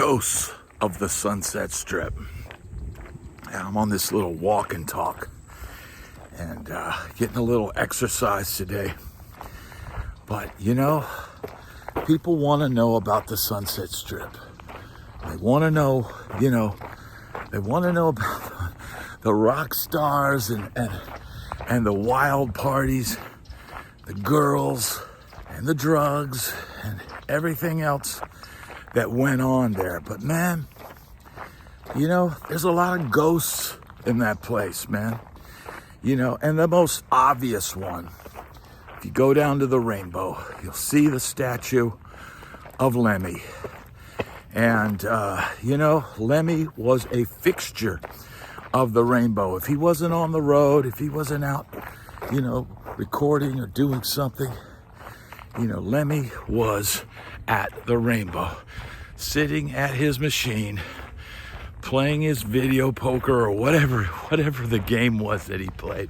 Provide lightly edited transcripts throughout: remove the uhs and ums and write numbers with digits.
ghosts of the Sunset Strip. I'm on this little walk and talk and getting a little exercise today. But you know, people want to know about the Sunset Strip. They want to know, they want to know about the rock stars and the wild parties, the girls and the drugs and everything else that went on there. But man, there's a lot of ghosts in that place, man. And the most obvious one, if you go down to the Rainbow, you'll see the statue of Lemmy. And, Lemmy was a fixture of the Rainbow. If he wasn't on the road, if he wasn't out, recording or doing something, Lemmy was at the Rainbow, sitting at his machine, playing his video poker or whatever the game was that he played.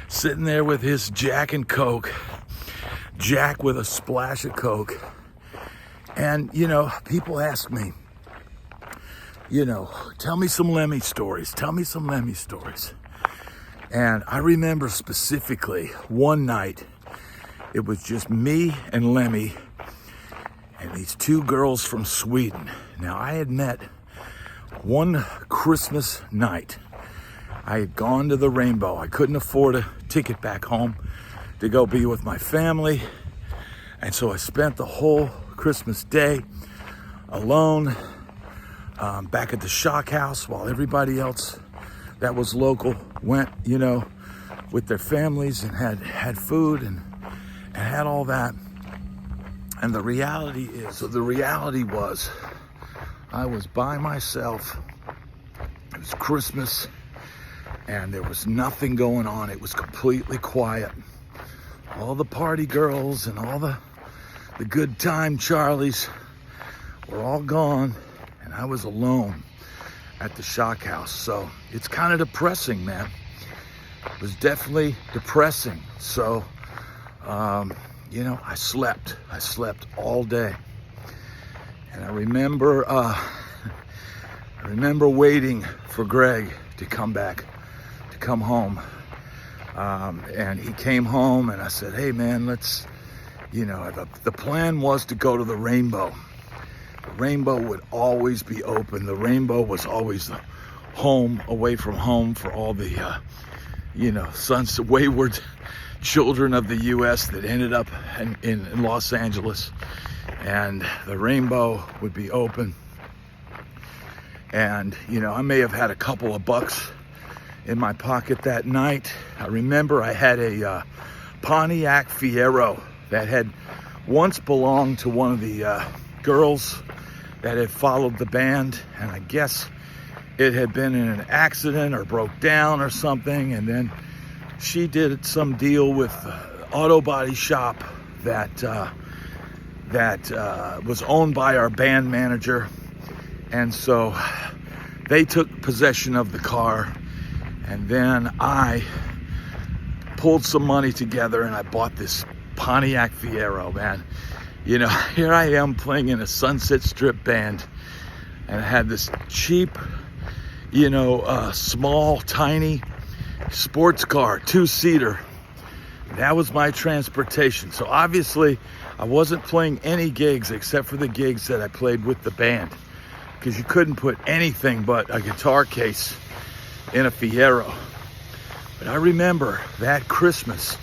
Sitting there with his Jack and Coke, Jack with a splash of Coke. And, people ask me, tell me some Lemmy stories. Tell me some Lemmy stories. And I remember specifically one night, it was just me and Lemmy and these two girls from Sweden. Now, I had met one Christmas night. I had gone to the Rainbow. I couldn't afford a ticket back home to go be with my family. And so I spent the whole Christmas day alone back at the Shock House while everybody else that was local went, with their families and had food and had all that. And the reality was I was by myself. It was Christmas and there was nothing going on. It was completely quiet. All the party girls and all the good time Charlies were all gone, and I was alone at the Shock House. So it's kind of depressing, man. It was definitely depressing. So, I slept all day. And I remember waiting for Greg to come home. And he came home and I said, hey man, let's, the plan was to go to the Rainbow. The Rainbow would always be open. The Rainbow was always the home away from home for all the, wayward children of the U.S. that ended up in Los Angeles. And the Rainbow would be open. And, I may have had a couple of bucks in my pocket that night. I remember I had a Pontiac Fiero that had once belonged to one of the girls that had followed the band, and I guess it had been in an accident or broke down or something, and then she did some deal with the auto body shop that was owned by our band manager, and so they took possession of the car. And then I pulled some money together and I bought this Pontiac Fiero, man. Here I am playing in a Sunset Strip band, and I had this cheap, small, tiny sports car, 2-seater. That was my transportation. So obviously I wasn't playing any gigs except for the gigs that I played with the band, because you couldn't put anything but a guitar case in a Fiero. But I remember that Christmas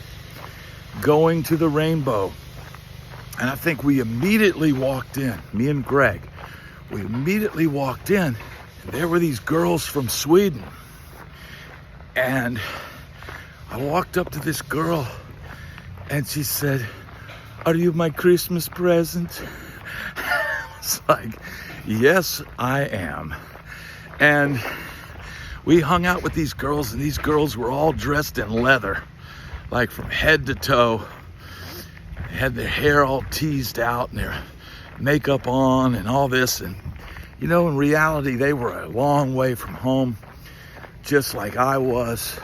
going to the Rainbow, and I think we immediately walked in, me and Greg, we immediately walked in, and there were these girls from Sweden. And I walked up to this girl and she said, "Are you my Christmas present?" I was like, "Yes, I am." And we hung out with these girls, and these girls were all dressed in leather, like from head to toe. They had their hair all teased out and their makeup on and all this. And, in reality, they were a long way from home, just like I was.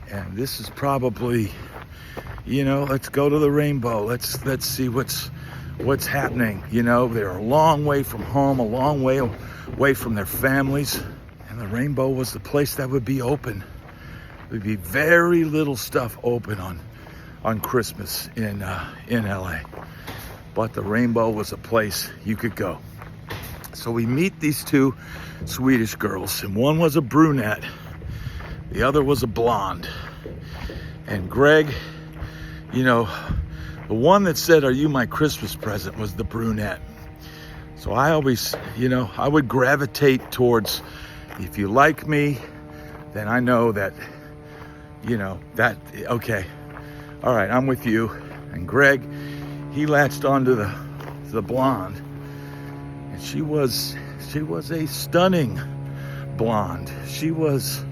And this is probably, let's go to the Rainbow. Let's see what's what's happening. You know, they're a long way from home, a long way away from their families. And the Rainbow was the place that would be open. There'd be very little stuff open on Christmas in LA. But the Rainbow was a place you could go. So we meet these two Swedish girls, and one was a brunette, the other was a blonde. And Greg, you know, the one that said, "Are you my Christmas present?" was the brunette. So I always, you know, I would gravitate towards, if you like me, then I know that, you know, that, okay, all right, I'm with you. And Greg, he latched onto the blonde. And she was a stunning blonde. She was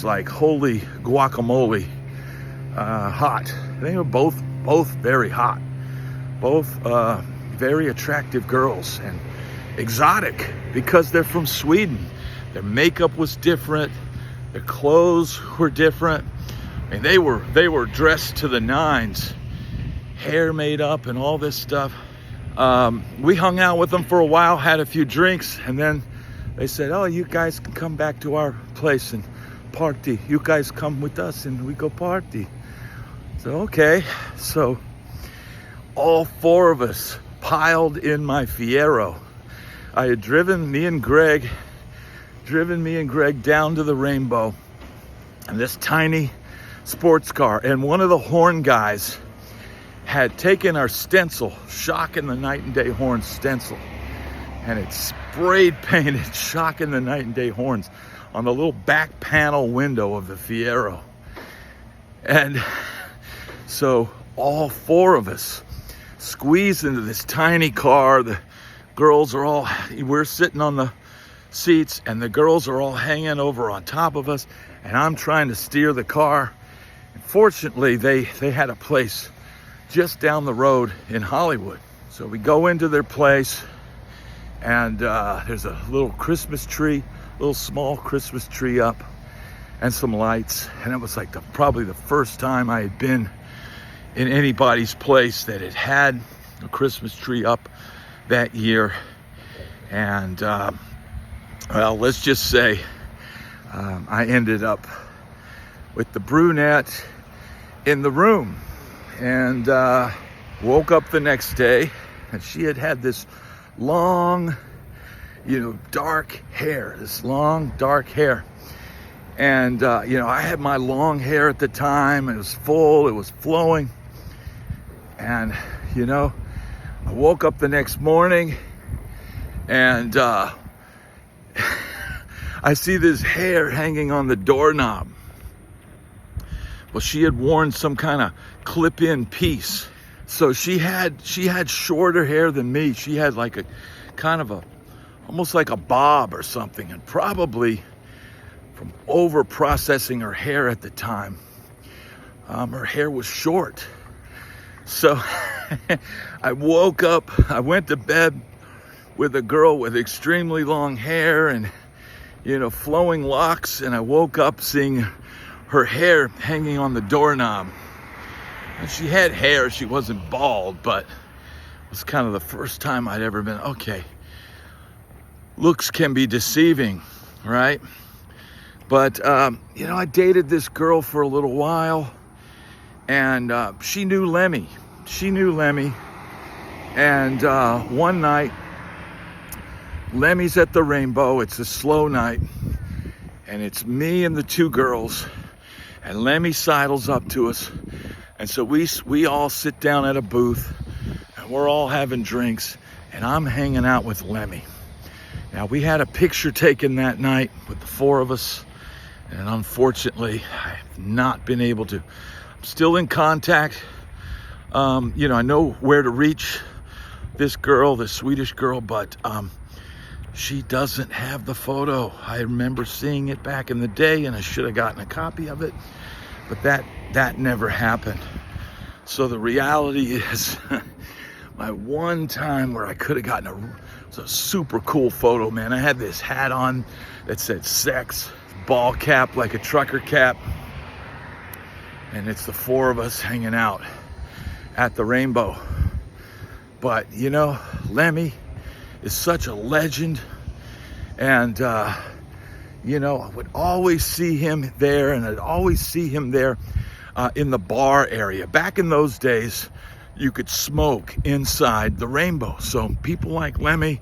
like holy guacamole, hot. They were both very hot, both very attractive girls, and exotic because they're from Sweden. Their makeup was different, their clothes were different. I mean, they were dressed to the nines, hair made up and all this stuff. We hung out with them for a while, had a few drinks, and then they said, "Oh, you guys can come back to our place and party. You guys come with us and we go party." So, okay. So all four of us piled in my Fiero. I had driven me and Greg down to the Rainbow in this tiny sports car. And one of the horn guys had taken our stencil, Shock in the Night and Day Horns stencil, and it sprayed painted Shock in the Night and Day Horns on the little back panel window of the Fiero. And so all four of us squeezed into this tiny car. The girls are all, we're sitting on the seats, and the girls are all hanging over on top of us, and I'm trying to steer the car. And fortunately, they had a place just down the road in Hollywood. So we go into their place, and there's a little Christmas tree, little small Christmas tree up, and some lights. And it was like probably the first time I had been in anybody's place that had a Christmas tree up that year. And well, let's just say I ended up with the brunette in the room. And woke up the next day, and she had this long, you know, dark hair, And, you know, I had my long hair at the time. It was full, it was flowing. And, you know, I woke up the next morning, and I see this hair hanging on the doorknob. Well, she had worn some kind of clip-in piece. So she had shorter hair than me. She had like a kind of almost like a bob or something. And probably from over processing her hair at the time, her hair was short. So I woke up, I went to bed with a girl with extremely long hair and, you know, flowing locks. And I woke up seeing her hair hanging on the doorknob. And she had hair, she wasn't bald, but it was kind of the first time I'd ever been, okay, looks can be deceiving, right? But, you know, I dated this girl for a little while, and she knew Lemmy. And one night, Lemmy's at the Rainbow. It's a slow night, and it's me and the two girls. And Lemmy sidles up to us, and so we all sit down at a booth, and we're all having drinks, and I'm hanging out with Lemmy. Now, we had a picture taken that night with the four of us, and unfortunately, I have not been able to. I'm still in contact. You know, I know where to reach this girl, this Swedish girl, but she doesn't have the photo. I remember seeing it back in the day, and I should have gotten a copy of it, but that never happened. So the reality is, my one time where I could have gotten a super cool photo, man. I had this hat on that said sex, ball cap like a trucker cap, and it's the four of us hanging out at the Rainbow. But, you know, Lemmy is such a legend. And, you know, I would always see him there, and I'd always see him there in the bar area. Back in those days, you could smoke inside the Rainbow. So people like Lemmy,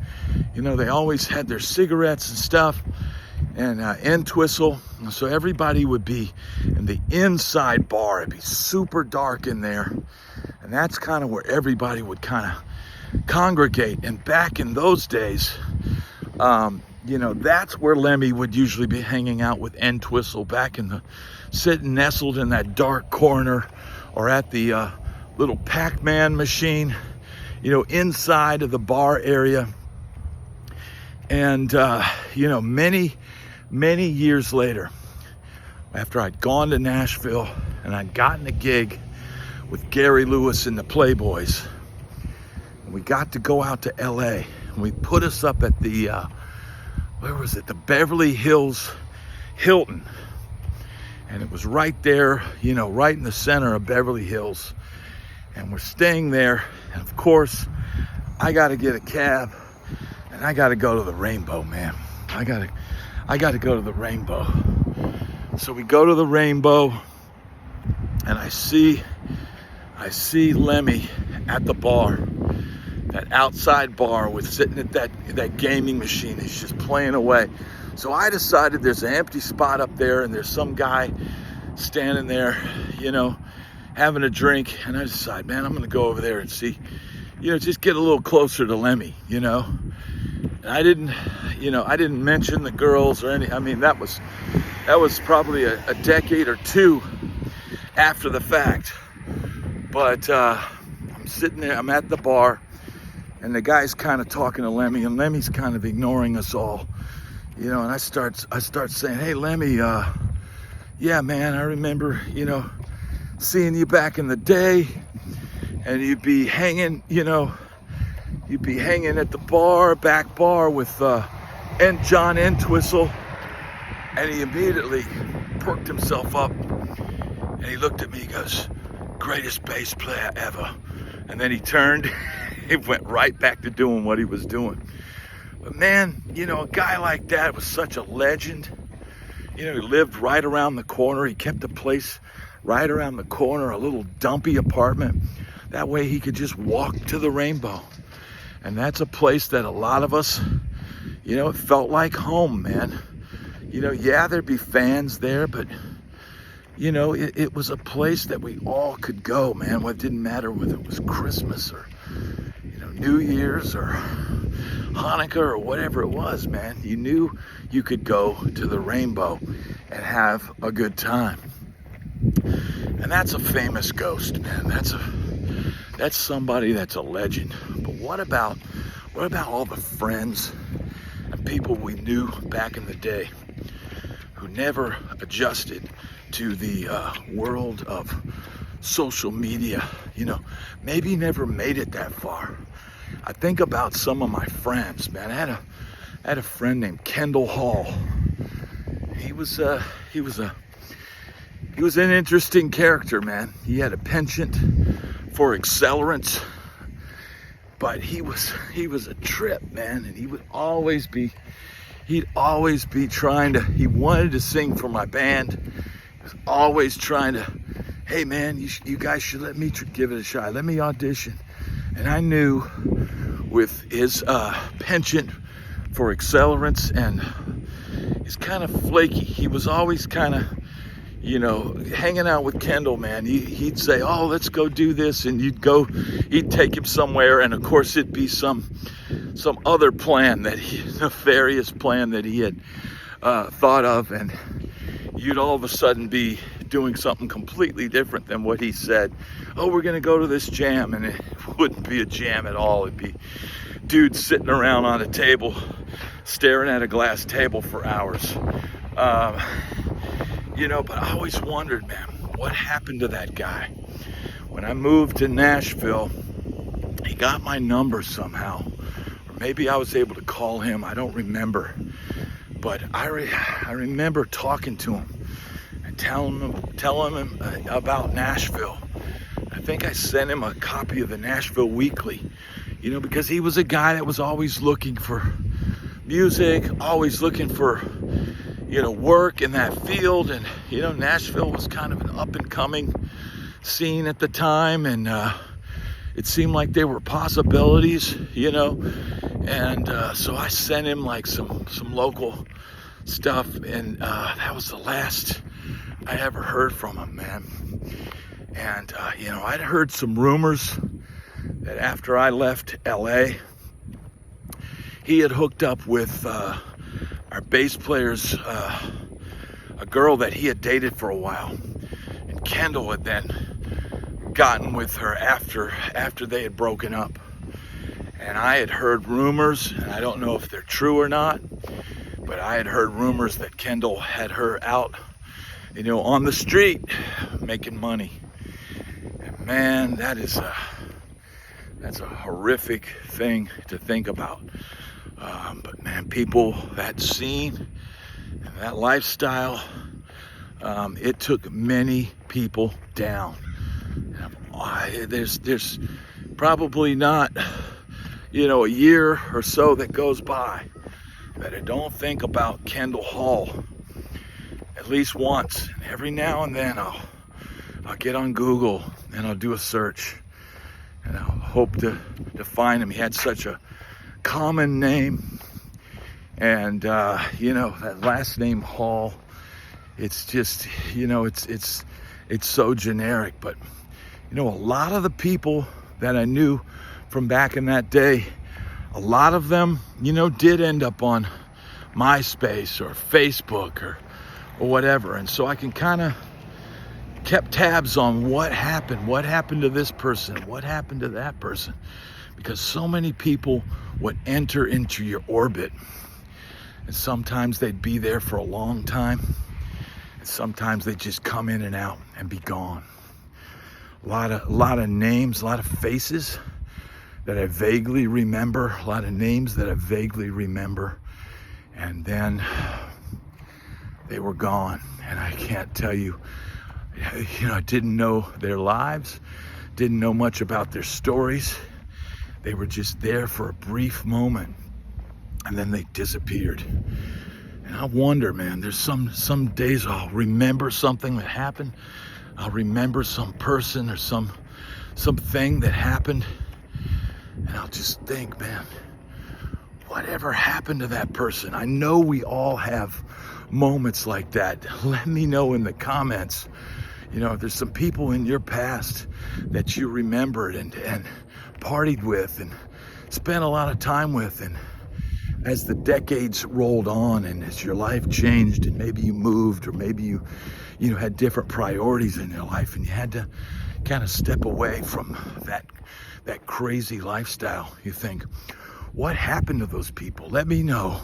you know, they always had their cigarettes and stuff, and Entwistle. So everybody would be in the inside bar. It'd be super dark in there. And that's kind of where everybody would kind of congregate. And back in those days, you know, that's where Lemmy would usually be hanging out with Entwistle, back in the, sitting nestled in that dark corner, or at the little Pac-Man machine, you know, inside of the bar area. And, you know, many years later, after I'd gone to Nashville and I'd gotten a gig with Gary Lewis and the Playboys, and we got to go out to LA, and we put us up at the, where was it? The Beverly Hills Hilton. And it was right there, you know, right in the center of Beverly Hills. And we're staying there. And of course, I got to get a cab, and I got to go to the Rainbow, man. I got to go to the Rainbow. So we go to the Rainbow, and I see Lemmy at the bar, that outside bar, with sitting at that gaming machine. He's just playing away. So I decided there's an empty spot up there, and there's some guy standing there, you know, having a drink. And I decided, man, I'm going to go over there and see, you know, just get a little closer to Lemmy, you know. And I didn't mention the girls or any. I mean, that was probably a decade or two after the fact. But I'm sitting there, I'm at the bar, and the guy's kind of talking to Lemmy, and Lemmy's kind of ignoring us all, you know. And I start saying, hey, Lemmy, yeah, man, I remember, you know, seeing you back in the day, and you'd be hanging at the back bar with John Entwistle. And he immediately perked himself up, and he looked at me, he goes, greatest bass player ever. And then he turned, he went right back to doing what he was doing. But man, you know, a guy like that was such a legend. You know, he lived right around the corner. He kept a place right around the corner, a little dumpy apartment. That way he could just walk to the Rainbow. And that's a place that a lot of us, you know, it felt like home, man. You know, yeah, there'd be fans there, but, you know, it was a place that we all could go, man. Well, it didn't matter whether it was Christmas or, you know, New Year's or Hanukkah or whatever it was, man. You knew you could go to the Rainbow and have a good time. And that's a famous ghost, man. That's somebody that's a legend. But what about all the friends and people we knew back in the day who never adjusted to the world of social media, you know, maybe never made it that far? I think about some of my friends, man. I had a friend named Kendall Hall. He was an interesting character, man. He had a penchant for accelerants, but he was a trip, man. And he'd always be trying to, he wanted to sing for my band. He was always trying to, hey man, you guys should let me give it a shot. Let me audition. And I knew with his penchant for accelerants, and he's kind of flaky. He was always kind of, you know, hanging out with Kendall, man. He'd say, oh, let's go do this. And he'd take him somewhere. And of course it'd be some other plan, nefarious plan that he had thought of. And you'd all of a sudden be doing something completely different than what he said. Oh, we're going to go to this jam. And it wouldn't be a jam at all. It'd be dudes sitting around on a table, staring at a glass table for hours. You know, but I always wondered, man, what happened to that guy? When I moved to Nashville, he got my number somehow. Or maybe I was able to call him. I don't remember. But I remember talking to him and telling him about Nashville. I think I sent him a copy of the Nashville Weekly. because he was a guy that was always looking for music, always looking for, work in that field. And, Nashville was kind of an up and coming scene at the time. And it seemed like there were possibilities, And so I sent him like some local stuff. And that was the last I ever heard from him, man. And, I'd heard some rumors that after I left LA, he had hooked up with our bass player's, a girl that he had dated for a while. And Kendall had then gotten with her after they had broken up. And I had heard rumors, and I don't know if they're true or not, but I had heard rumors that Kendall had her out, on the street making money. And man, that's a horrific thing to think about. But man, people, that scene, and that lifestyle, it took many people down. There's probably not, a year or so that goes by that I don't think about Kendall Hall at least once. And every now and then I'll get on Google and I'll do a search, and I'll hope to find him. He had such a common name, and that last name Hall, it's just, it's so generic. But a lot of the people that I knew from back in that day, a lot of them, did end up on MySpace or Facebook or whatever. And so I can kind of kept tabs on what happened to this person, what happened to that person, because so many people would enter into your orbit, and sometimes they'd be there for a long time, and sometimes they'd just come in and out and be gone. A lot of names, a lot of faces that I vaguely remember, a lot of names that I vaguely remember, and then they were gone. And I can't tell you, I didn't know their lives, didn't know much about their stories. They were just there for a brief moment, and then they disappeared. And I wonder, man, there's some days I'll remember something that happened. I'll remember some person or something that happened, and I'll just think, man, whatever happened to that person? I know we all have moments like that. Let me know in the comments, if there's some people in your past that you remembered and partied with and spent a lot of time with, and as the decades rolled on and as your life changed and maybe you moved, or maybe you had different priorities in your life and you had to kind of step away from that crazy lifestyle, you think, what happened to those people? Let me know,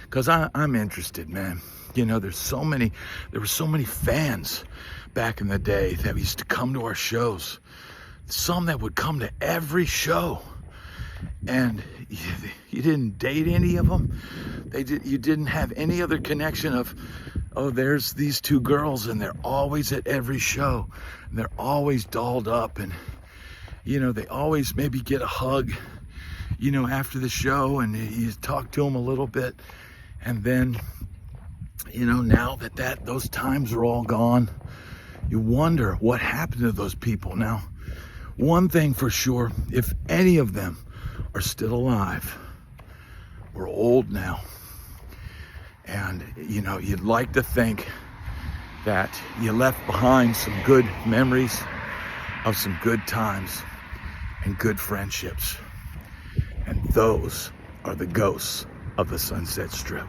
because I'm interested, man. There were so many fans back in the day that used to come to our shows. Some that would come to every show, and you didn't date any of them. You didn't have any other connection of, oh, there's these two girls and they're always at every show and they're always dolled up, and they always maybe get a hug after the show, and you talk to them a little bit, and then now that those times are all gone, you wonder what happened to those people. Now, one thing for sure, if any of them are still alive, we're old now, and you'd like to think that you left behind some good memories of some good times and good friendships, and those are the ghosts of the Sunset Strip.